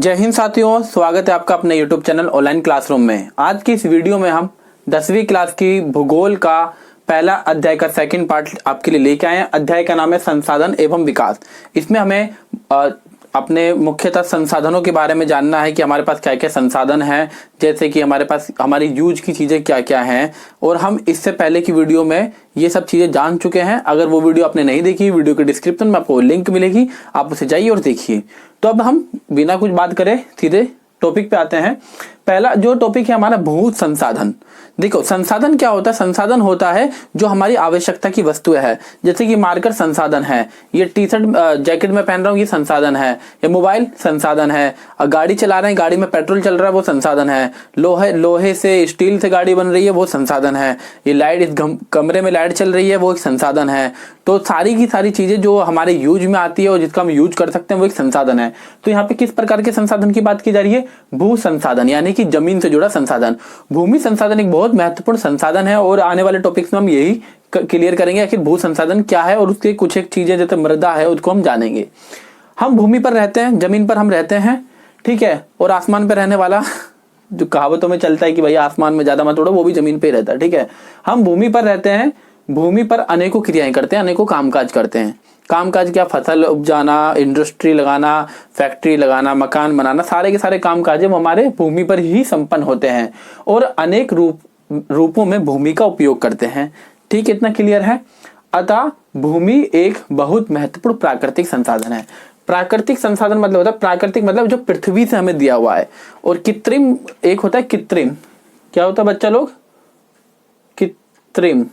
जय हिंद साथियों, स्वागत है आपका अपने YouTube चैनल ऑनलाइन क्लासरूम में। आज की इस वीडियो में हम 10वीं क्लास की भूगोल का पहला अध्याय का सेकंड पार्ट आपके लिए लेके आए हैं। अध्याय का नाम है संसाधन एवं विकास। इसमें हमें अपने मुख्यतः संसाधनों के बारे में जानना है कि हमारे पास क्या क्या संसाधन हैं, जैसे कि हमारे पास हमारी यूज की चीज़ें क्या क्या हैं। और हम इससे पहले की वीडियो में ये सब चीज़ें जान चुके हैं। अगर वो वीडियो आपने नहीं देखी, वीडियो के डिस्क्रिप्शन में आपको लिंक मिलेगी, आप उसे जाइए और देखिए। तो अब हम बिना कुछ बात करें सीधे टॉपिक पे आते हैं। पहला जो टॉपिक है हमारा भू संसाधन। देखो, संसाधन क्या होता है? संसाधन होता है जो हमारी आवश्यकता की वस्तुएं है। जैसे कि मार्कर संसाधन है, ये टी शर्ट जैकेट में पहन रहा हूँ ये संसाधन है, ये मोबाइल संसाधन है, गाड़ी चला रहे हैं गाड़ी में पेट्रोल चल रहा है वो संसाधन है, लोहे से स्टील से गाड़ी बन रही है वो संसाधन है, ये लाइट इस कमरे में लाइट चल रही है वो एक संसाधन है। तो सारी की सारी चीजें जो हमारे यूज में आती है और जिसका हम यूज कर सकते हैं वो एक संसाधन है। तो यहाँ पे किस प्रकार के संसाधन की बात की जा रही है? भू संसाधन, यानी कि जमीन से जुड़ा संसाधन। भूमि संसाधन एक बहुत महत्वपूर्ण संसाधन है और आने वाले टॉपिक्स में हम यही क्लियर करेंगे आखिर भू संसाधन क्या है और उसके कुछ एक चीजें जैसे मृदा है उसको हम जानेंगे। हम भूमि पर रहते हैं, जमीन पर हम रहते हैं, ठीक है। और आसमान पर रहने वाला जो कहावतों में चलता है कि भाई आसमान में ज्यादा मत उड़ो, वो भी जमीन पे ही रहता है, ठीक है। हम भूमि पर रहते हैं, भूमि पर अनेकों क्रियाएं करते हैं, अनेकों कामकाज करते हैं। कामकाज क्या? फसल उपजाना, इंडस्ट्री लगाना, फैक्ट्री लगाना, मकान बनाना, सारे के सारे कामकाज वो हमारे भूमि पर ही संपन्न होते हैं और अनेक रूपों में भूमि का उपयोग करते हैं। ठीक, इतना क्लियर है। अतः भूमि एक बहुत महत्वपूर्ण प्राकृतिक संसाधन है। प्राकृतिक संसाधन मतलब होता है, प्राकृतिक मतलब जो पृथ्वी से हमें दिया हुआ है, और कृत्रिम एक होता है कृत्रिम। क्या होता है बच्चा लोग? कृत्रिम।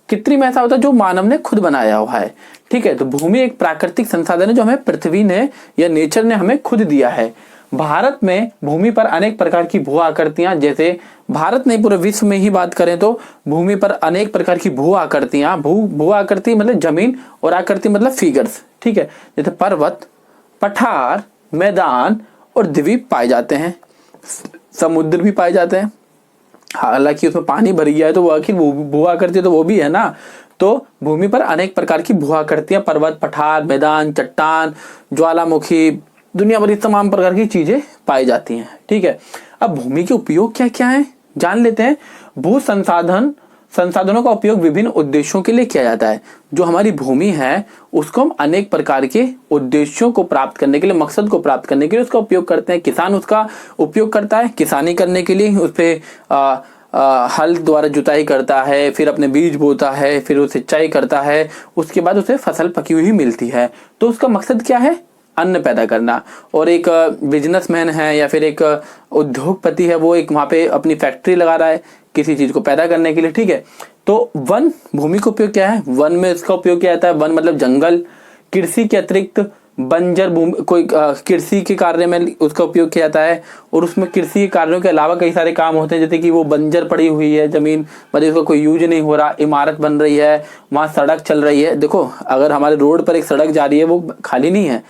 कृत्रिम ऐसा होता है जो मानव ने खुद बनाया हुआ है, ठीक है। तो भूमि एक प्राकृतिक संसाधन है जो हमें पृथ्वी ने या नेचर ने हमें खुद दिया है। भारत में भूमि पर अनेक प्रकार की भू आकृतियां, जैसे भारत नहीं पूरे विश्व में ही बात करें तो भूमि पर अनेक प्रकार की भू आकृतियां, भू आकृति मतलब जमीन और आकृति मतलब फिगर्स, ठीक है। जैसे पर्वत, पठार, मैदान और द्वीप पाए जाते हैं, समुद्र भी पाए जाते हैं। हालांकि उसमें पानी भर गया है तो वो आखिर भू आकृति तो वो भी है ना। तो भूमि पर अनेक प्रकार की भू आकृतियां, पर्वत, पठार, मैदान, चट्टान, ज्वालामुखी, दुनिया भर की तमाम प्रकार की चीजें पाई जाती हैं, ठीक है। अब भूमि के उपयोग क्या क्या है जान लेते हैं। भू संसाधनों का उपयोग विभिन्न उद्देश्यों के लिए किया जाता है। जो हमारी भूमि है उसको हम अनेक प्रकार के उद्देश्यों को प्राप्त करने के लिए, मकसद को प्राप्त करने के लिए उसका उपयोग करते हैं। किसान उसका उपयोग करता है किसानी करने के लिए, उस पर हल द्वारा जुताई करता है, फिर अपने बीज बोता है, फिर वो सिंचाई करता है, उसके बाद उसे फसल पकी हुई मिलती है। तो उसका मकसद क्या है? अन्न पैदा करना। और एक बिजनेसमैन है या फिर एक उद्योगपति है, वो एक वहां पे अपनी फैक्ट्री लगा रहा है किसी चीज को पैदा करने के लिए, ठीक है। तो वन, भूमि का उपयोग क्या है? वन में इसका उपयोग किया जाता है। वन मतलब जंगल। कृषि के अतिरिक्त बंजर भूमि, कोई कृषि के कार्य में उसका उपयोग किया जाता है। और उसमें कृषि के कार्यों के अलावा कई सारे काम होते हैं, जैसे कि वो बंजर पड़ी हुई है जमीन, मतलब उसका कोई यूज नहीं हो रहा, इमारत बन रही है, वहां सड़क चल रही है। देखो, अगर हमारे रोड पर एक सड़क जा रही है वो खाली नहीं है।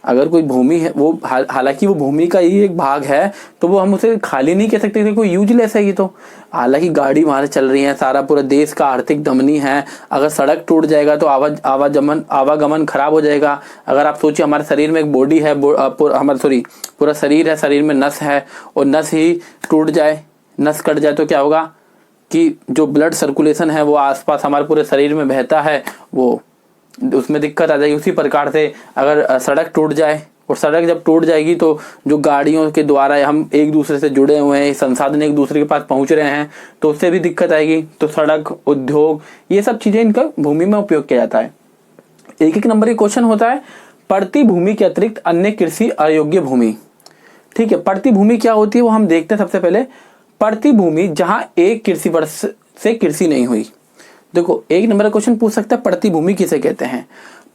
अगर कोई भूमि है वो हालांकि वो भूमि का ही एक भाग है, तो वो हम उसे खाली नहीं कह सकते, कोई यूजलेस है ये तो। हालांकि गाड़ी वहां चल रही है, सारा पूरा देश का आर्थिक धमनी है। अगर सड़क टूट जाएगा तो आवागमन खराब हो जाएगा। अगर आप सोचिए हमारे शरीर में एक बॉडी है, पूरा शरीर है, शरीर में नस है, और नस ही टूट जाए, नस कट जाए तो क्या होगा कि जो ब्लड सर्कुलेशन है वो आसपास हमारे पूरे शरीर में बहता है, वो उसमें दिक्कत आ जाएगी। उसी प्रकार से अगर सड़क टूट जाए, और सड़क जब टूट जाएगी तो जो गाड़ियों के द्वारा हम एक दूसरे से जुड़े हुए हैं, संसाधन एक दूसरे के पास पहुंच रहे हैं, तो उससे भी दिक्कत आएगी। तो सड़क, उद्योग, ये सब चीजें इनका भूमि में उपयोग किया जाता है। एक एक नंबर का क्वेश्चन होता है, पड़ती भूमि के अतिरिक्त अन्य कृषि अयोग्य भूमि, ठीक है। पड़ती भूमि क्या होती है वो हम देखते हैं। सबसे पहले पड़ती भूमि जहां एक कृषि वर्ष से कृषि नहीं हुई। देखो, एक नंबर का क्वेश्चन पूछ सकता है, पड़ती भूमि किसे कहते हैं?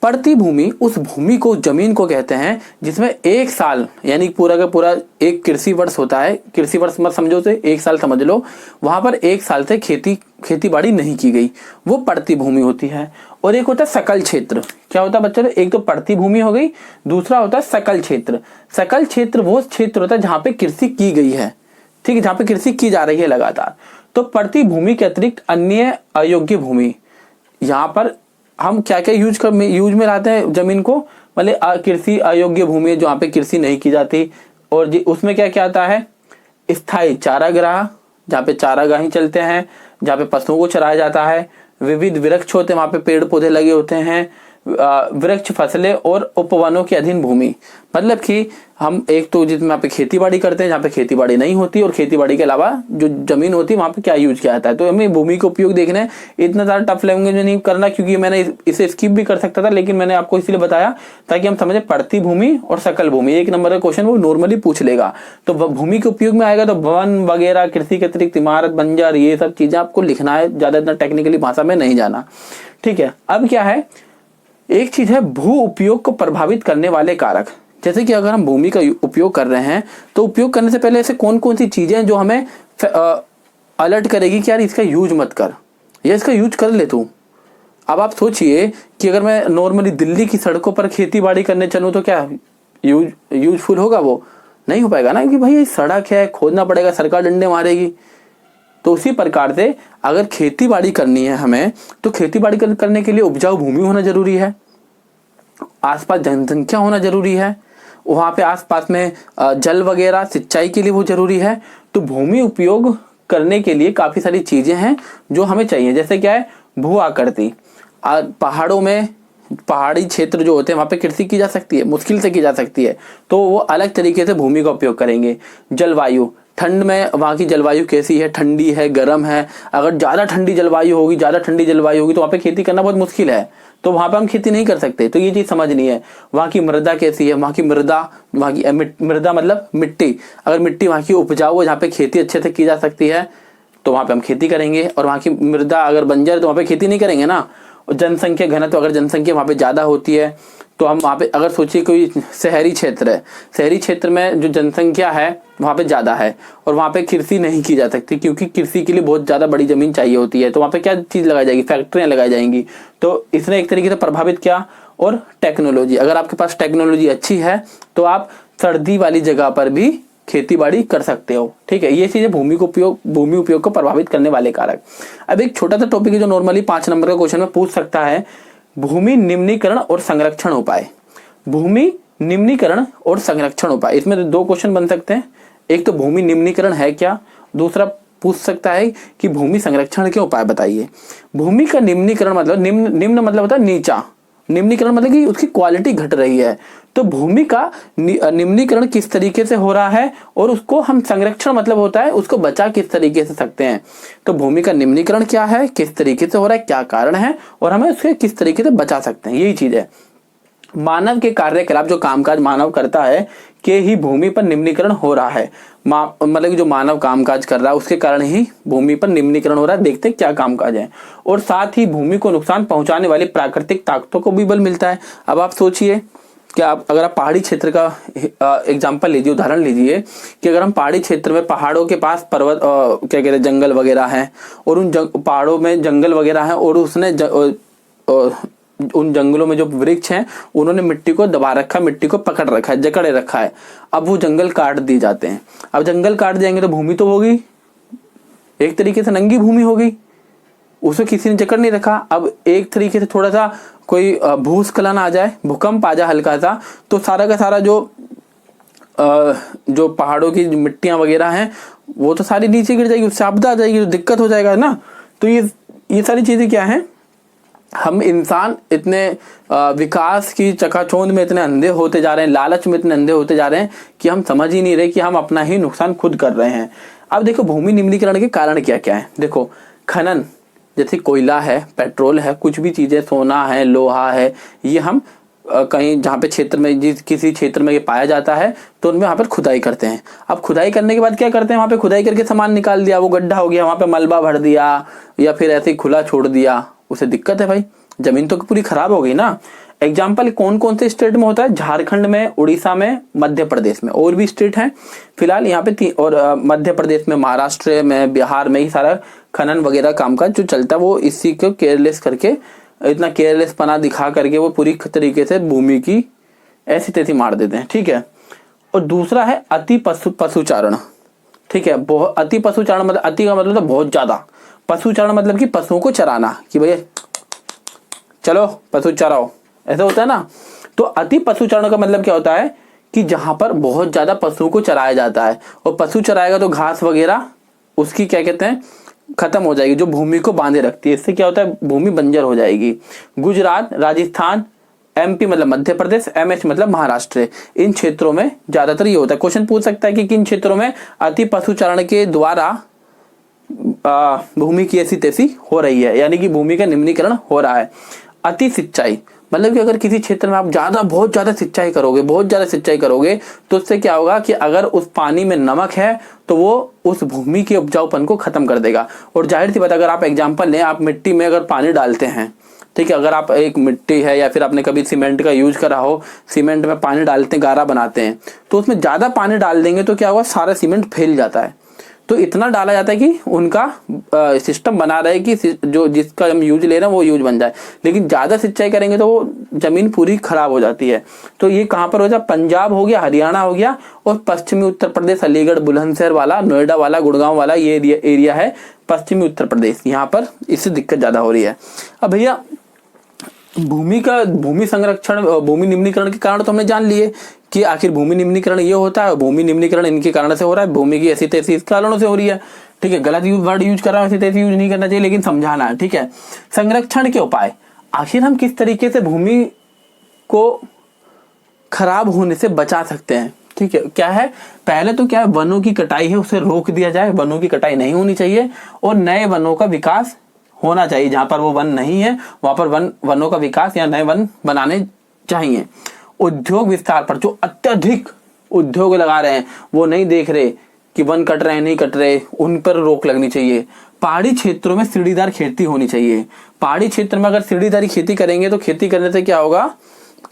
पड़ती भूमि उस भूमि को, जमीन को कहते हैं जिसमें एक साल यानी पूरा का पूरा एक कृषि वर्ष होता है। कृषि वर्ष मत समझो से एक साल समझ लो, वहां पर एक साल से खेती बाड़ी नहीं की गई, वो पड़ती भूमि होती है। और एक होता है सकल क्षेत्र। क्या होता है बच्चों? एक तो पड़ती भूमि हो गई, दूसरा होता है सकल क्षेत्र। सकल क्षेत्र वो क्षेत्र होता है जहां पे कृषि की गई है, ठीक है, जहां पे कृषि की जा रही है लगातार। तो पड़ती भूमि के अतिरिक्त अन्य अयोग्य भूमि, यहाँ पर हम क्या क्या यूज में लाते हैं जमीन को? मतलब कृषि अयोग्य भूमि है जहाँ पे कृषि नहीं की जाती। और उसमें क्या क्या आता है, स्थायी चारागाह जहाँ पे चारागाह ही चलते हैं, जहाँ पे पशुओं को चराया जाता है। विविध वृक्ष होते हैं, वहाँ पे पेड़ पौधे लगे होते हैं। वृक्ष, फसलें और उपवनों के अधीन भूमि, मतलब कि हम एक तो जिसमें यहाँ पे खेती बाड़ी करते हैं, जहाँ पे खेती बाड़ी नहीं होती, और खेती बाड़ी के अलावा जो जमीन होती है वहाँ पे क्या यूज किया जाता है। तो हमें भूमि का उपयोग देखना है। इतना ज़्यादा टफ लैंग्वेज में नहीं करना, क्योंकि मैंने इसे स्किप भी कर सकता था, लेकिन मैंने आपको इसलिए बताया ताकि हम समझे पड़ती भूमि और सकल भूमि। 1 नंबर का क्वेश्चन वो नॉर्मली पूछ लेगा। तो भूमि के उपयोग में आएगा तो वन वगैरह, कृषि के अतिरिक्त इमारत, बंजर, ये सब चीजें आपको लिखना है, ज्यादा इतना टेक्निकली भाषा में नहीं जाना। ठीक है, अब क्या है, एक चीज है भू उपयोग को प्रभावित करने वाले कारक। जैसे कि अगर हम भूमि का उपयोग कर रहे हैं तो उपयोग करने से पहले ऐसे कौन कौन सी चीजें हैं जो हमें अलर्ट करेगी कि यार इसका यूज मत कर, या इसका यूज कर ले तू। अब आप सोचिए कि अगर मैं नॉर्मली दिल्ली की सड़कों पर खेती बाड़ी करने चलूँ तो क्या यूजफुल होगा? वो नहीं हो पाएगा ना, क्योंकि भाई ये सड़क है, खोदना पड़ेगा, सरकार डंडे मारेगी। तो उसी प्रकार से अगर खेती बाड़ी करनी है हमें, तो खेती बाड़ी करने के लिए उपजाऊ भूमि होना जरूरी है, आसपास जनसंख्या होना जरूरी है, वहाँ पे आसपास में जल वगैरह सिंचाई के लिए वो जरूरी है। तो भूमि उपयोग करने के लिए काफी सारी चीजें हैं जो हमें चाहिए। जैसे क्या है, भू आकृति, पहाड़ों में, पहाड़ी क्षेत्र जो होते हैं वहाँ पे कृषि की जा सकती है, मुश्किल से की जा सकती है, तो वो अलग तरीके से भूमि का उपयोग करेंगे। जलवायु, ठंड में वहाँ की जलवायु कैसी है, ठंडी है, गर्म है। अगर ज़्यादा ठंडी जलवायु होगी तो वहाँ पे खेती करना बहुत मुश्किल है, तो वहाँ पे हम खेती नहीं कर सकते। तो ये चीज़ समझनी है। वहाँ की मृदा कैसी है, वहाँ की मृदा मतलब मिट्टी, अगर मिट्टी वहाँ की उपजाऊ है जहाँ पे खेती अच्छे से की जा सकती है तो वहाँ पे हम खेती करेंगे। और वहाँ की मृदा अगर बंजर है तो वहाँ पे खेती नहीं करेंगे ना। और जनसंख्या घनत्व, अगर जनसंख्या वहाँ पे ज़्यादा होती है तो हम वहाँ पे, अगर सोचिए कोई शहरी क्षेत्र है, शहरी क्षेत्र में जो जनसंख्या है वहाँ पे ज़्यादा है और वहाँ पे कृषि नहीं की जा सकती, क्योंकि कृषि के लिए बहुत ज़्यादा बड़ी ज़मीन चाहिए होती है। तो वहाँ पे क्या चीज़ लगाई जाएगी, फैक्ट्रियाँ लगाई जाएंगी। तो इसने एक तरीके से प्रभावित किया। और टेक्नोलॉजी, अगर आपके पास टेक्नोलॉजी अच्छी है तो आप सर्दी वाली जगह पर भी खेती बाड़ी कर सकते हो। ठीक है, ये चीजें भूमि उपयोग को प्रभावित करने वाले कारक। अब एक छोटा सा टॉपिक है जो नॉर्मली 5 नंबर का क्वेश्चन में पूछ सकता है, भूमि निम्नीकरण और संरक्षण उपाय। भूमि निम्नीकरण और संरक्षण उपाय, इसमें 2 क्वेश्चन बन सकते हैं। एक तो भूमि निम्नीकरण है क्या, दूसरा पूछ सकता है कि भूमि संरक्षण के उपाय बताइए। भूमि का निम्नीकरण मतलब निम्न मतलब होता है नीचा, निम्नीकरण मतलब कि उसकी क्वालिटी घट रही है। तो भूमि का निम्नीकरण किस तरीके से हो रहा है, और उसको हम संरक्षण मतलब होता है उसको बचा किस तरीके से सकते हैं। तो भूमि का निम्नीकरण क्या है, किस तरीके से हो रहा है, क्या कारण है, और हमें उसके किस तरीके से बचा सकते हैं, यही चीज है। मानव के कार्यकलाप, जो कामकाज मानव करता है के ही भूमि पर निम्नीकरण हो रहा है। मतलब जो मानव कामकाज कर रहा है उसके कारण ही भूमि पर निम्नीकरण हो रहा है। देखते हैं क्या कामकाज है। और साथ ही भूमि को नुकसान पहुंचाने वाली प्राकृतिक ताकतों को भी बल मिलता है। अब आप सोचिए कि अगर आप पहाड़ी क्षेत्र का एग्जांपल लीजिए, उदाहरण लीजिए कि अगर हम पहाड़ी क्षेत्र में, पहाड़ों के पास पर्वत क्या कहते हैं जंगल वगैरह हैं, और उन पहाड़ों में जंगल वगैरह हैं, और उसने उन जंगलों में जो वृक्ष हैं उन्होंने मिट्टी को दबा रखा, मिट्टी को पकड़ रखा है, जकड़े रखा है। अब वो जंगल काट दिए जाते हैं। अब जंगल काट जाएंगे तो भूमि तो होगी एक तरीके से नंगी भूमि होगी, उसको किसी ने जकड़ नहीं रखा। अब एक तरीके से थोड़ा सा कोई भूस्खलन आ जाए, भूकंप आ जाए हल्का सा, तो सारा का सारा जो पहाड़ों की मिट्टियां वगैरह हैं वो तो सारी नीचे गिर जाएगी, उससे आपदा आ जाएगी, तो दिक्कत हो जाएगा ना। तो ये सारी चीजें क्या है, हम इंसान इतने विकास की चकाचौंध में इतने अंधे होते जा रहे हैं, लालच में इतने अंधे होते जा रहे हैं कि हम समझ ही नहीं रहे कि हम अपना ही नुकसान खुद कर रहे हैं। अब देखो भूमि निम्नीकरण के कारण क्या क्या है। देखो खनन, जैसे कोयला है, पेट्रोल है, कुछ भी चीजें, सोना है, लोहा है, ये हम कहीं जहाँ पे क्षेत्र में, किसी क्षेत्र में ये पाया जाता है तो उनमें वहाँ पर खुदाई करते हैं। अब खुदाई करने के बाद क्या करते हैं, वहाँ पे खुदाई करके सामान निकाल दिया, वो गड्ढा हो गया, वहाँ पे मलबा भर दिया या फिर ऐसे ही खुला छोड़ दिया, उसे दिक्कत है भाई, जमीन तो पूरी खराब हो गई ना। एग्जाम्पल कौन कौन से स्टेट में होता है, झारखंड में, उड़ीसा में, मध्य प्रदेश में, और भी स्टेट हैं फिलहाल यहाँ पे और मध्य प्रदेश में, महाराष्ट्र में, बिहार में, ही सारा खनन वगैरह कामकाज जो चलता है वो इसी को केयरलेस करके, इतना केयरलेस पना दिखा करके वो पूरी तरीके से भूमि की ऐसी तैसी मार देते हैं। ठीक है। और दूसरा है अति पशुचारण। ठीक है, अति पशुचारण मतलब, अति का मतलब बहुत ज्यादा, पशुचारण मतलब कि पशुओं को चराना, कि भैया चलो पशु चराओ, ऐसा होता है ना। तो अति पशुचारण का मतलब क्या होता है कि जहां पर बहुत ज्यादा पशुओं को चराया जाता है, और पशु चराएगा तो घास वगैरह उसकी क्या कहते हैं खत्म हो जाएगी, जो भूमि को बांधे रखती है। इससे क्या होता है भूमि बंजर हो जाएगी। गुजरात, राजस्थान, MP मतलब मध्य प्रदेश, MH मतलब महाराष्ट्र, इन क्षेत्रों में ज्यादातर ये होता है। क्वेश्चन पूछ सकता है कि किन क्षेत्रों में अति पशुचारण के द्वारा भूमि की ऐसी तैसी हो रही है, यानी कि भूमि का निम्नीकरण हो रहा है। अति सिंचाई मतलब कि अगर किसी क्षेत्र में आप बहुत ज्यादा सिंचाई करोगे तो उससे क्या होगा कि अगर उस पानी में नमक है तो वो उस भूमि के उपजाऊपन को खत्म कर देगा। और जाहिर सी बात, अगर आप एग्जांपल लें, आप मिट्टी में अगर पानी डालते हैं, ठीक है, अगर आप एक मिट्टी है या फिर आपने कभी सीमेंट का यूज करा हो, सीमेंट में पानी डालते हैं, गारा बनाते हैं, तो उसमें ज्यादा पानी डाल देंगे तो क्या होगा सारा सीमेंट फैल जाता है। तो इतना डाला जाता है कि उनका सिस्टम बना रहे कि जो जिसका हम यूज ले रहे हैं वो यूज बन जाए, लेकिन ज्यादा सिंचाई करेंगे तो वो जमीन पूरी खराब हो जाती है। तो ये कहाँ पर हो जाए, पंजाब हो गया, हरियाणा हो गया, और पश्चिमी उत्तर प्रदेश, अलीगढ़, बुलंदशहर वाला, नोएडा वाला, गुड़गांव वाला, ये एरिया है पश्चिमी उत्तर प्रदेश, यहाँ पर इससे दिक्कत ज्यादा हो रही है। अब भैया भूमि संरक्षण, भूमि निम्नीकरण के कारण तो हमने जान लिए कि आखिर भूमि निम्नीकरण ये होता है, भूमि निम्नीकरण इनके कारण से हो रहा है, भूमि की ऐसी तैसी इस कारणों से हो रही है। ठीक है, गलत वर्ड यूज कर रहा हूं, ऐसी तैसी यूज नहीं करना चाहिए, लेकिन समझाना है। ठीक है, संरक्षण के उपाय, आखिर हम किस तरीके से भूमि को खराब होने से बचा सकते हैं। ठीक है, क्या है, पहले तो क्या है, वनों की कटाई है उसे रोक दिया जाए, वनों की कटाई नहीं होनी चाहिए, और नए वनों का विकास होना चाहिए। जहां पर वो वन नहीं है वहां पर वनों का विकास या नए वन बनाने चाहिए। उद्योग विस्तार पर जो अत्यधिक उद्योग लगा रहे हैं, वो नहीं देख रहे कि वन कट रहे हैं नहीं कट रहे, उन पर रोक लगनी चाहिए। पहाड़ी क्षेत्रों में सीढ़ीदार खेती होनी चाहिए। पहाड़ी क्षेत्र में अगर सीढ़ीदारी खेती करेंगे तो खेती करने से क्या होगा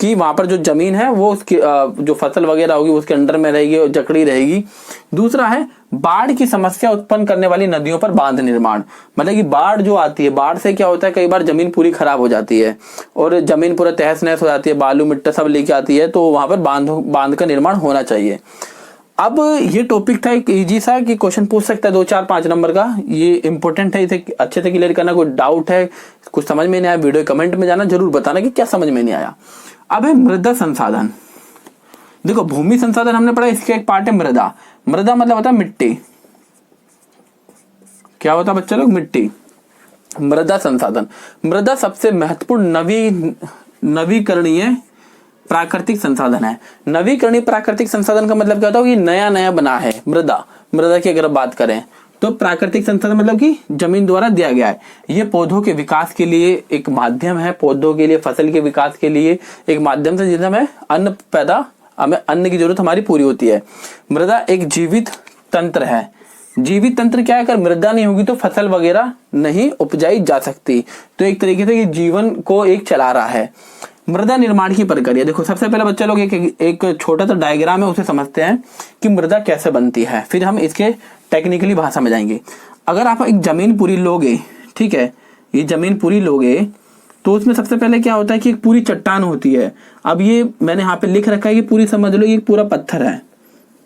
कि वहां पर जो जमीन है वो उसकी जो फसल वगैरह होगी उसके अंडर में रहेगी और जकड़ी रहेगी। दूसरा है बाढ़ की समस्या उत्पन्न करने वाली नदियों पर बांध निर्माण, मतलब कि बाढ़ जो आती है, बाढ़ से क्या होता है, कई बार जमीन पूरी खराब हो जाती है और जमीन पूरा तहस नहस हो जाती है, बालू मिट्टी सब लेके आती है, तो वहां पर बांध का निर्माण होना चाहिए। अब ये टॉपिक था एक इजी सा कि क्वेश्चन पूछ सकता है 2, 4, 5 नंबर का, ये इंपॉर्टेंट है, इसे अच्छे से क्लियर करना। कोई डाउट है, कुछ समझ में नहीं आया, वीडियो कमेंट में जाना, जरूर बताना कि क्या समझ में नहीं आया। अब है मृदा संसाधन। देखो भूमि संसाधन हमने पढ़ा, इसका एक पार्ट है मृदा। मृदा मतलब होता है मिट्टी, क्या होता है बच्चे लोग, मिट्टी। मृदा संसाधन, मृदा सबसे महत्वपूर्ण नवीकरणीय प्राकृतिक संसाधन है। नवीकरणीय प्राकृतिक संसाधन का मतलब क्या होता है कि नया नया बना है। मृदा की अगर बात करें तो प्राकृतिक संसाधन मतलब कि जमीन द्वारा दिया गया है। ये पौधों के विकास के लिए एक माध्यम है, पौधों के लिए, फसल के विकास के लिए एक माध्यम से जिससे हमें अन्न की जरूरत हमारी पूरी होती है। मृदा एक जीवित तंत्र है। जीवित तंत्र क्या है, अगर मृदा नहीं होगी तो फसल वगैरह नहीं उपजाई जा सकती, तो एक तरीके से ये जीवन को एक चला रहा है। मृदा निर्माण की प्रक्रिया, देखो सबसे पहले बच्चे लोग एक छोटा सा डायग्राम है उसे समझते हैं कि मृदा कैसे बनती है, फिर हम इसके टेक्निकली भाषा में जाएंगे। अगर आप एक जमीन पूरी लोगे, ठीक है, ये जमीन पूरी लोगे तो उसमें सबसे पहले क्या होता है कि एक पूरी चट्टान होती है। अब ये मैंने यहाँ पे लिख रखा है कि पूरी समझ लो ये पूरा पत्थर है।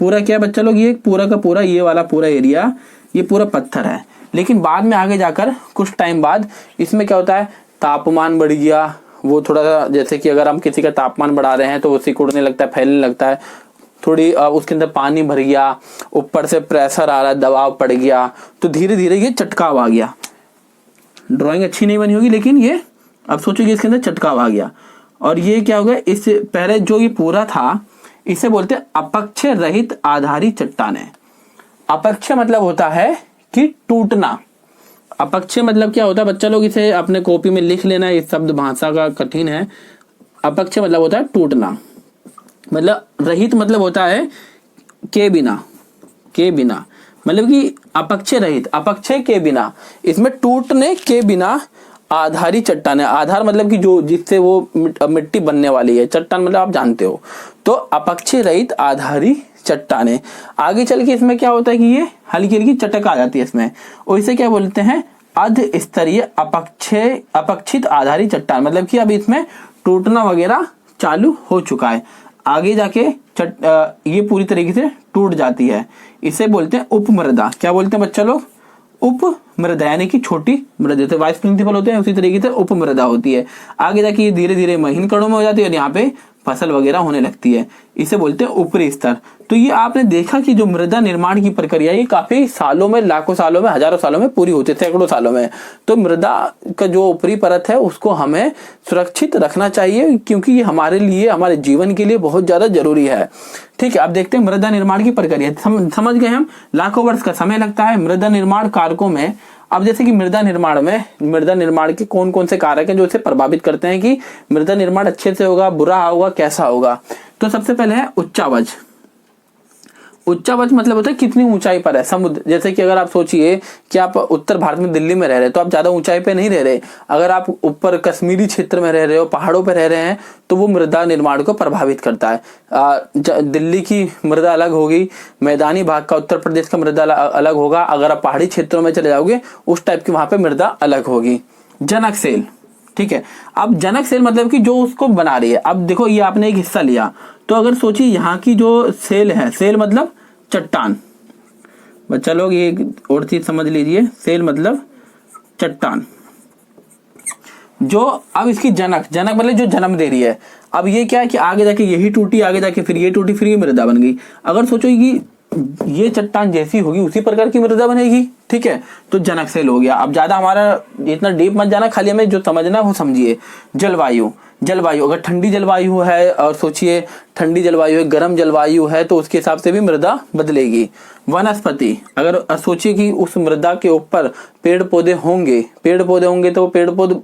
पूरा क्या बच्चा लोग, ये पूरा का पूरा ये वाला पूरा एरिया ये पूरा पत्थर है। लेकिन बाद में आगे जाकर कुछ टाइम बाद इसमें क्या होता है, तापमान बढ़ गया, वो थोड़ा सा, जैसे कि अगर हम किसी का तापमान बढ़ा रहे हैं तो वो सिकुड़ने लगता है, फैलने लगता है, थोड़ी उसके अंदर पानी भर गया, ऊपर से प्रेशर आ रहा है, दबाव पड़ गया, तो धीरे धीरे ये चटकाव आ गया। ड्राइंग अच्छी नहीं बनी होगी लेकिन ये अब सोचो कि इसके अंदर चटकाव आ गया, और ये क्या हो गया, इस पहले जो ये पूरा था इसे बोलते हैं अपक्षय रहित आधारी चट्टानें। अपक्षय मतलब होता है कि टूटना। अपक्षय मतलब क्या होता है बच्चा लोग, इसे अपने कॉपी में लिख लेना, इस शब्द भाषा का कठिन है। अपक्षय मतलब होता है टूटना, मतलब रहित मतलब होता है के बिना मतलब कि अपक्षय रहित, अपक्षय के बिना, इसमें टूटने के बिना आधारी चट्टान है। आधार मतलब कि जो जिससे वो मिट्टी बनने वाली है, चट्टान मतलब आप जानते हो, तो अपक्षय रहित आधारी चट्टानें। आगे चल के इसमें क्या होता है कि ये हल्की हल्की चटक आ जाती है इसमें, और इसे क्या बोलते हैं, अध स्तरीय अपक्षित आधारी चट्टान, मतलब कि अब इसमें टूटना वगैरह चालू हो चुका है। आगे जाके ये पूरी तरीके से टूट जाती है, इसे बोलते हैं उपमृदा। क्या बोलते हैं बच्चा लोग, उपमृदा, यानी कि छोटी मृदा, जैसे वाइस प्रिंसिपल होते हैं उसी तरीके से उपमृदा होती है। आगे जाके ये धीरे धीरे महीन कणों में हो जाती है और यहाँ पे फसल वगैरह होने लगती है। इसे बोलते हैं ऊपरी स्तर। तो ये आपने देखा कि जो मृदा निर्माण की प्रक्रिया ये काफी सालों में, लाखों सालों में, हजारों सालों में पूरी होती है, सैकड़ों सालों में। तो मृदा का जो ऊपरी परत है उसको हमें सुरक्षित रखना चाहिए, क्योंकि ये हमारे लिए, हमारे जीवन के लिए बहुत ज्यादा जरूरी है। ठीक है, अब देखते हैं मृदा निर्माण की प्रक्रिया। समझ गए हम, लाखों वर्ष का समय लगता है मृदा निर्माण कारकों में। अब जैसे कि मृदा निर्माण के कौन कौन से कारक हैं जो इसे प्रभावित करते हैं कि मृदा निर्माण अच्छे से होगा, बुरा होगा, कैसा होगा। तो सबसे पहले है उच्चावच। उच्चावच मतलब होता है कितनी ऊंचाई पर है समुद्र। जैसे कि अगर आप सोचिए कि आप उत्तर भारत में दिल्ली में रह रहे हैं तो आप ज्यादा ऊंचाई पे नहीं रह रहे। अगर आप ऊपर कश्मीरी क्षेत्र में रह रहे हो, पहाड़ों पे रह रहे हैं, तो वो मृदा निर्माण को प्रभावित करता है। दिल्ली की मृदा अलग होगी, मैदानी भाग का उत्तर प्रदेश का मृदा अलग होगा। अगर आप पहाड़ी क्षेत्रों में चले जाओगे उस टाइप की वहां पे मृदा अलग होगी। जनक सेल, ठीक है। अब जनक सेल मतलब कि जो उसको बना रही है। अब देखो ये आपने एक हिस्सा लिया, तो अगर सोचिए यहाँ की जो सेल है, सेल मतलब चट्टान। बच्चा लोग ये और चीज समझ लीजिए, सेल मतलब चट्टान। जो अब इसकी जनक मतलब जो जन्म दे रही है। अब ये क्या है कि आगे जाके यही टूटी, आगे जाके फिर ये टूटी, फिर ये मृदा बन गई। अगर सोचो कि ये चट्टान जैसी होगी उसी प्रकार की मृदा बनेगी, ठीक है, तो जनक सेल हो गया। अब ज्यादा हमारा इतना डीप मत जाना, खाली हमें जो समझना है वो समझिए। जलवायु अगर ठंडी जलवायु है, और सोचिए ठंडी जलवायु है, गर्म जलवायु है, तो उसके हिसाब से भी मृदा बदलेगी। वनस्पति, अगर सोचिए कि उस मृदा के ऊपर पेड़ पौधे होंगे तो पेड़ पौधे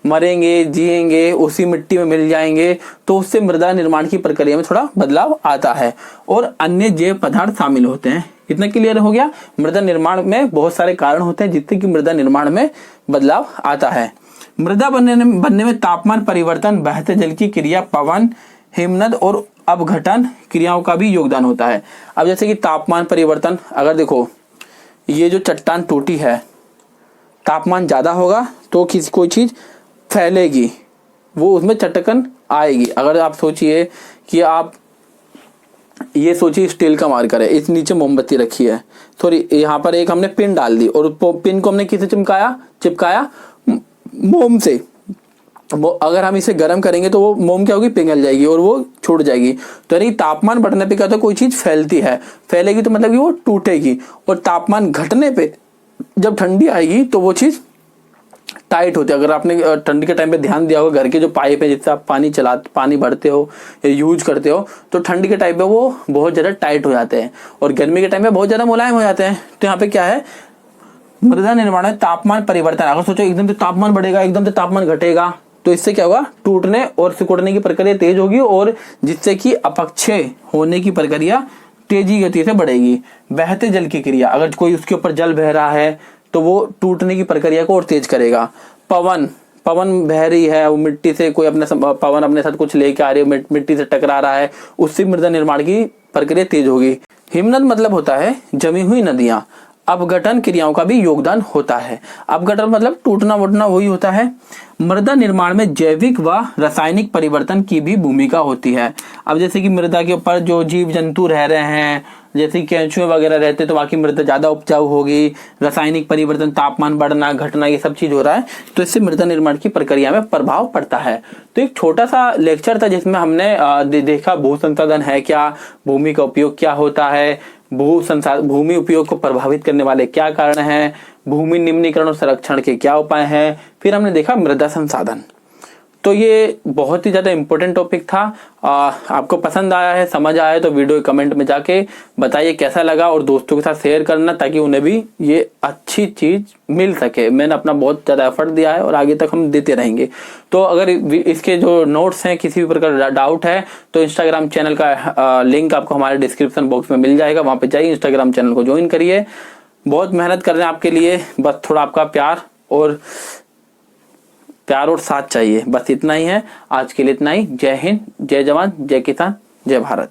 मरेंगे, जिएंगे, उसी मिट्टी में मिल जाएंगे, तो उससे मृदा निर्माण की प्रक्रिया में थोड़ा बदलाव आता है। और अन्य जैव पदार्थ शामिल होते हैं। इतना क्लियर हो गया। मृदा निर्माण में बहुत सारे कारण होते हैं जिससे कि मृदा निर्माण में बदलाव आता है। मृदा बनने में तापमान परिवर्तन, बहते जल की क्रिया, पवन, हिमनद और अपघटन क्रियाओं का भी योगदान होता है। अब जैसे कि तापमान परिवर्तन, अगर देखो ये जो चट्टान टूटी है, तापमान ज्यादा होगा तो कोई चीज फैलेगी, वो उसमें चटकन आएगी। अगर आप सोचिए कि आप ये सोचिए स्टील का मार्कर है, इस नीचे मोमबत्ती रखी है, सॉरी यहाँ पर एक हमने पिन डाल दी और पिन को हमने किससे चिपकाया मोम से। अगर हम इसे गर्म करेंगे तो वो मोम क्या होगी, पिघल जाएगी और वो छूट जाएगी। तो यानी तापमान बढ़ने पे क्या होता है, कोई चीज फैलेगी तो मतलब कि वो टूटेगी। और तापमान घटने पे जब ठंडी आएगी तो वो चीज टाइट होती है। अगर आपने ठंडी के टाइम पे ध्यान दिया होगा, घर के जो पाइप है जिससे आप पानी भरते हो या यूज करते हो, तो ठंडी के टाइम पे वो बहुत ज्यादा टाइट हो जाते हैं और गर्मी के टाइम पे बहुत ज्यादा मुलायम हो जाते हैं। तो यहाँ पे क्या है, मृदा निर्माण में तापमान परिवर्तन। अगर सोचो एकदम से तापमान बढ़ेगा, एकदम से तापमान घटेगा, तो इससे क्या होगा, टूटने और सिकुड़ने की प्रक्रिया तेज होगी और जिससे कि अपक्षय होने की प्रक्रिया तेजी गति से बढ़ेगी। बहते जल की क्रिया, अगर कोई उसके ऊपर जल बह रहा है तो वो टूटने की प्रक्रिया को और तेज करेगा। पवन बह रही है, वो मिट्टी से कोई पवन अपने साथ कुछ लेके आ रही है, मिट्टी से टकरा रहा है, उससे मृदा निर्माण की प्रक्रिया तेज होगी। हिमनद मतलब होता है जमी हुई नदियां। अपघटन क्रियाओं का भी योगदान होता है। अपघटन मतलब टूटना वूटना वही होता है। मृदा निर्माण में जैविक व रासायनिक परिवर्तन की भी भूमिका होती है। अब जैसे कि मृदा के ऊपर जो जीव जंतु रह रहे हैं, जैसे केंचुए वगैरह रहते हैं, तो वहाँ की मृदा ज्यादा उपजाऊ होगी। रासायनिक परिवर्तन, तापमान बढ़ना घटना, ये सब चीज हो रहा है, तो इससे मृदा निर्माण की प्रक्रिया में प्रभाव पड़ता है। तो एक छोटा सा लेक्चर था जिसमें हमने देखा भू संसाधन है क्या, भूमि का उपयोग क्या होता है, भूमि उपयोग को प्रभावित करने वाले क्या कारण हैं, भूमि निम्नीकरण और संरक्षण के क्या उपाय हैं, फिर हमने देखा मृदा संसाधन। तो ये बहुत ही ज्यादा इंपॉर्टेंट टॉपिक था। आपको पसंद आया है, समझ आया है तो वीडियो कमेंट में जाके बताइए कैसा लगा और दोस्तों के साथ शेयर करना ताकि उन्हें भी ये अच्छी चीज मिल सके। मैंने अपना बहुत ज्यादा एफर्ट दिया है और आगे तक हम देते रहेंगे। तो अगर इसके जो नोट्स हैं, किसी भी प्रकार का डाउट है, तो इंस्टाग्राम चैनल का लिंक आपको हमारे डिस्क्रिप्शन बॉक्स में मिल जाएगा, वहां पे जाइए, इंस्टाग्राम चैनल को ज्वाइन करिए। बहुत मेहनत कर रहे हैं आपके लिए, बस थोड़ा आपका प्यार और साथ चाहिए, बस इतना ही है। आज के लिए इतना ही। जय हिंद, जय जवान, जय किसान, जय भारत।